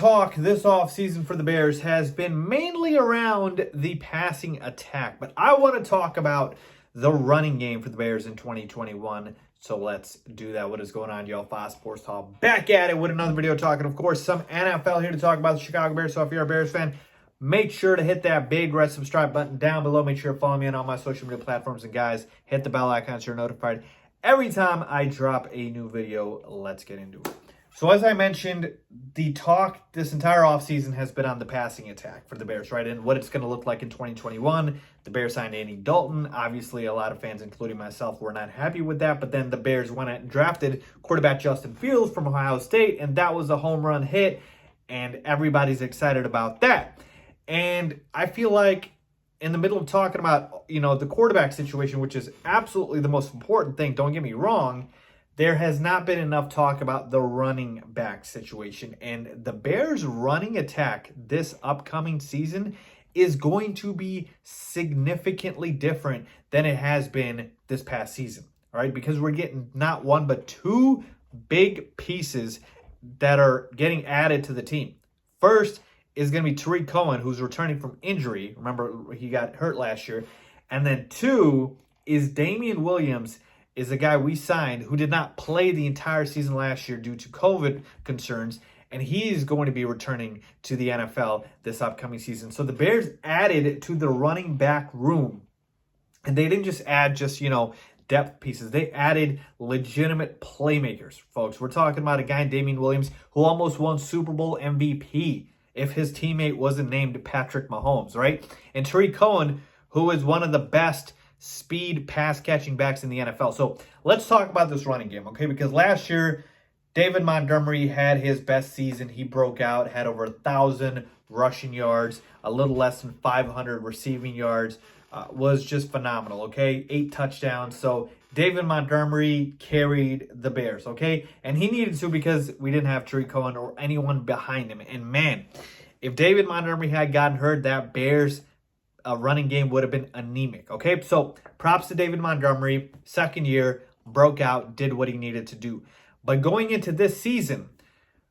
talk this offseason for the Bears has been mainly around the passing attack, but I want to talk about the running game for the Bears in 2021. So let's do that. What is going on, y'all? Faiz Sports Talk back at it with another video talking, of course, some NFL here to talk about the Chicago Bears. So if you're a Bears fan, make sure to hit that big red subscribe button down below. Make sure to follow me on all my social media platforms. And guys, hit the bell icon so you're notified every time I drop a new video. Let's get into it. So as I mentioned, the talk this entire offseason has been on the passing attack for the Bears, right? And what it's going to look like in 2021. The Bears signed Andy Dalton. Obviously, a lot of fans, including myself, were not happy with that. But then the Bears went and drafted quarterback Justin Fields from Ohio State, and that was a home run hit, and everybody's excited about that. And I feel like in the middle of talking about, the quarterback situation, which is absolutely the most important thing, don't get me wrong, there has not been enough talk about the running back situation. And the Bears' running attack this upcoming season is going to be significantly different than it has been this past season, right? Because we're getting not one, but two big pieces that are getting added to the team. First is going to be Tarik Cohen, who's returning from injury. Remember, he got hurt last year. And then two is Damian Williams, is a guy we signed who did not play the entire season last year due to COVID concerns, and he's going to be returning to the NFL this upcoming season. So the Bears added to the running back room, and they didn't just add depth pieces. They added legitimate playmakers, folks. We're talking about a guy, Damian Williams, who almost won Super Bowl MVP if his teammate wasn't named Patrick Mahomes, right? And Trey Cohen, who is one of the best speed pass catching backs in the NFL. So let's talk about this running game, okay? Because last year, David Montgomery had his best season. He broke out, had over 1,000 rushing yards, a little less than 500 receiving yards, was just phenomenal, okay? 8 touchdowns. So David Montgomery carried the Bears, okay? And he needed to because we didn't have Tarik Cohen or anyone behind him. And man, if David Montgomery had gotten hurt, that Bears running game would have been anemic, okay? So props to David Montgomery, second year, broke out, did what he needed to do. But going into this season,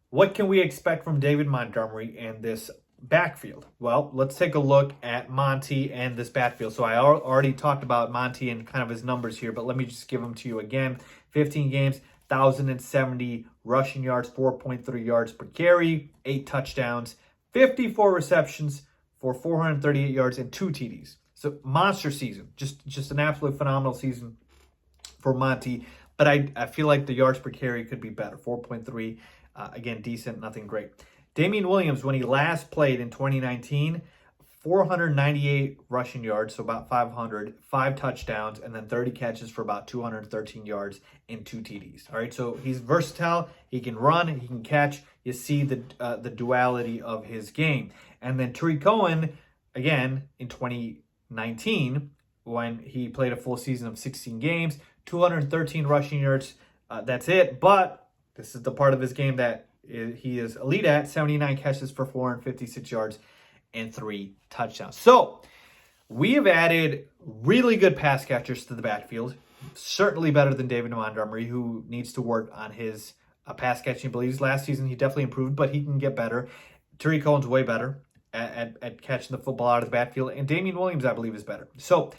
what can we expect from David Montgomery and this backfield? Well, let's take a look at Monty and this backfield. So I already talked about Monty and kind of his numbers here, but let me just give them to you again. 15 games, 1,070 rushing yards, 4.3 yards per carry, 8 touchdowns, 54 receptions for 438 yards and 2 TDs. So monster season, just an absolute phenomenal season for Monty. But I feel like the yards per carry could be better. 4.3, again, decent, nothing great. Damian Williams, when he last played in 2019, 498 rushing yards, so about 500, 5 touchdowns, and then 30 catches for about 213 yards and 2 TDs. All right, so he's versatile. He can run, he can catch. You see the duality of his game. And then Tarik Cohen, again, in 2019, when he played a full season of 16 games, 213 rushing yards, that's it. But this is the part of his game that he is elite at, 79 catches for 456 yards and 3 touchdowns. So we have added really good pass catchers to the backfield, certainly better than David Montgomery, who needs to work on his pass catching abilities. Last season, he definitely improved, but he can get better. Tarik Cohen's way better at catching the football out of the backfield, and Damian Williams, I believe, is better. So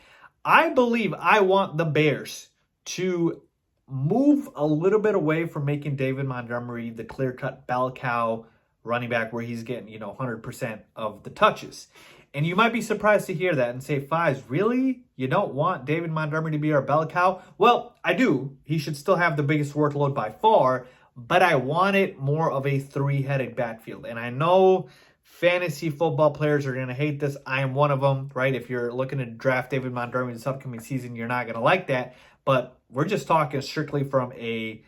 I believe I want the Bears to move a little bit away from making David Montgomery the clear-cut bell cow running back where he's getting, 100% of the touches. And you might be surprised to hear that and say, Faiz, really? You don't want David Montgomery to be our bell cow? Well, I do. He should still have the biggest workload by far, but I want it more of a 3-headed backfield. And I know fantasy football players are going to hate this. I am one of them, right? If you're looking to draft David Montgomery this upcoming season, you're not going to like that. But we're just talking strictly from a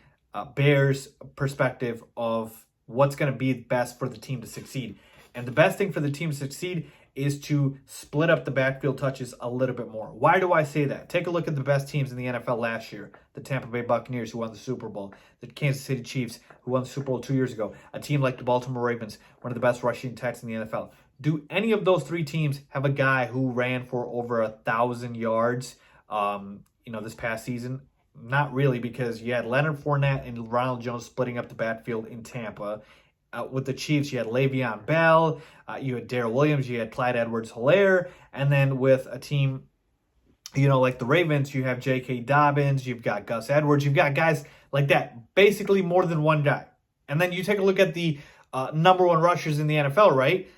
Bears perspective of what's going to be best for the team to succeed. And the best thing for the team to succeed is to split up the backfield touches a little bit more. Why do I say that? Take a look at the best teams in the NFL last year. The Tampa Bay Buccaneers, who won the Super Bowl. The Kansas City Chiefs, who won the Super Bowl 2 years ago. A team like the Baltimore Ravens, one of the best rushing attacks in the NFL. Do any of those 3 teams have a guy who ran for over 1,000 yards, this past season? Not really, because you had Leonard Fournette and Ronald Jones splitting up the backfield in Tampa. with the Chiefs, you had Le'Veon Bell, you had Darrell Williams, you had Clyde Edwards-Helaire, and then with a team, like the Ravens, you have J.K. Dobbins, you've got Gus Edwards, you've got guys like that, basically more than one guy. And then you take a look at the number one rushers in the NFL, right?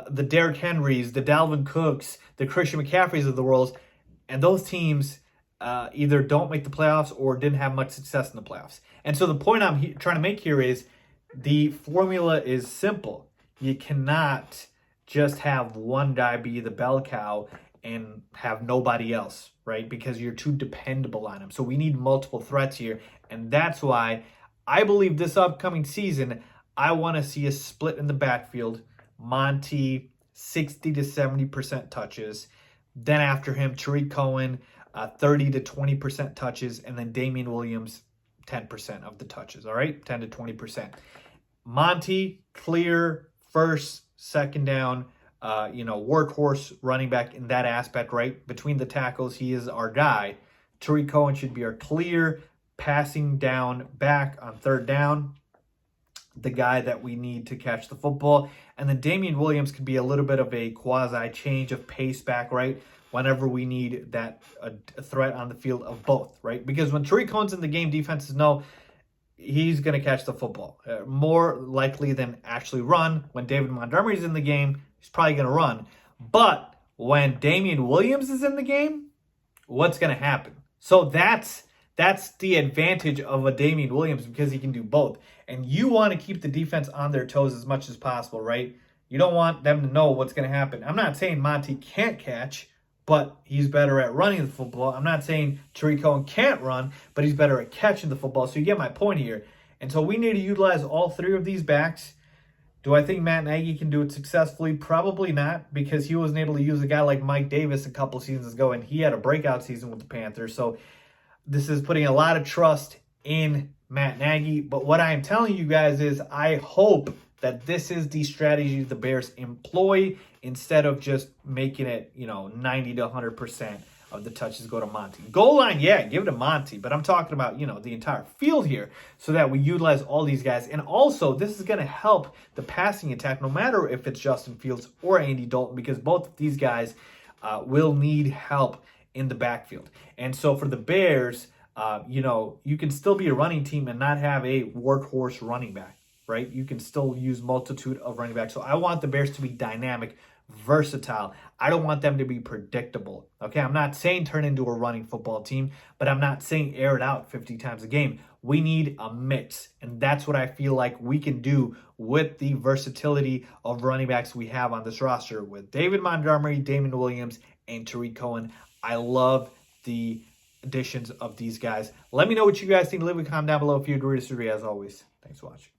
The Derrick Henrys, the Dalvin Cooks, the Christian McCaffreys of the world, and those teams either don't make the playoffs or didn't have much success in the playoffs. And so the point I'm trying to make here is the formula is simple. You cannot just have one guy be the bell cow and have nobody else, right? Because you're too dependable on him. So we need multiple threats here. And that's why I believe this upcoming season, I want to see a split in the backfield. Monty, 60 to 70% touches. Then after him, Tarik Cohen, 30 to 20% touches. And then Damian Williams, 10% of the touches, all right? 10 to 20%. Monty, clear, first, second down, workhorse running back in that aspect, right? Between the tackles, he is our guy. Tarik Cohen should be our clear passing down back on third down, the guy that we need to catch the football. And then Damian Williams could be a little bit of a quasi change of pace back, right? Whenever we need that a threat on the field of both, right? Because when Tarik Cohen's in the game, defenses know he's going to catch the football. More likely than actually run. When David Montgomery's in the game, he's probably going to run. But when Damian Williams is in the game, what's going to happen? So that's the advantage of a Damian Williams, because he can do both. And you want to keep the defense on their toes as much as possible, right? You don't want them to know what's going to happen. I'm not saying Monty can't catch, but he's better at running the football. I'm not saying Tarik Cohen can't run, but he's better at catching the football. So you get my point here. And so we need to utilize all three of these backs. Do I think Matt Nagy can do it successfully? Probably not, because he wasn't able to use a guy like Mike Davis a couple seasons ago, and he had a breakout season with the Panthers. So this is putting a lot of trust in Matt Nagy. But what I'm telling you guys is I hope that this is the strategy the Bears employ instead of just making it, 90 to 100% of the touches go to Monty. Goal line, yeah, give it to Monty. But I'm talking about, the entire field here so that we utilize all these guys. And also, this is going to help the passing attack, no matter if it's Justin Fields or Andy Dalton, because both of these guys will need help in the backfield. And so for the Bears, you can still be a running team and not have a workhorse running back, right? You can still use multitude of running backs. So I want the Bears to be dynamic, versatile. I don't want them to be predictable. Okay, I'm not saying turn into a running football team, but I'm not saying air it out 50 times a game. We need a mix, and that's what I feel like we can do with the versatility of running backs we have on this roster with David Montgomery, Damian Williams, and Tarik Cohen. I love the additions of these guys. Let me know what you guys think. Leave a comment down below if you agree or disagree. As always, thanks for watching.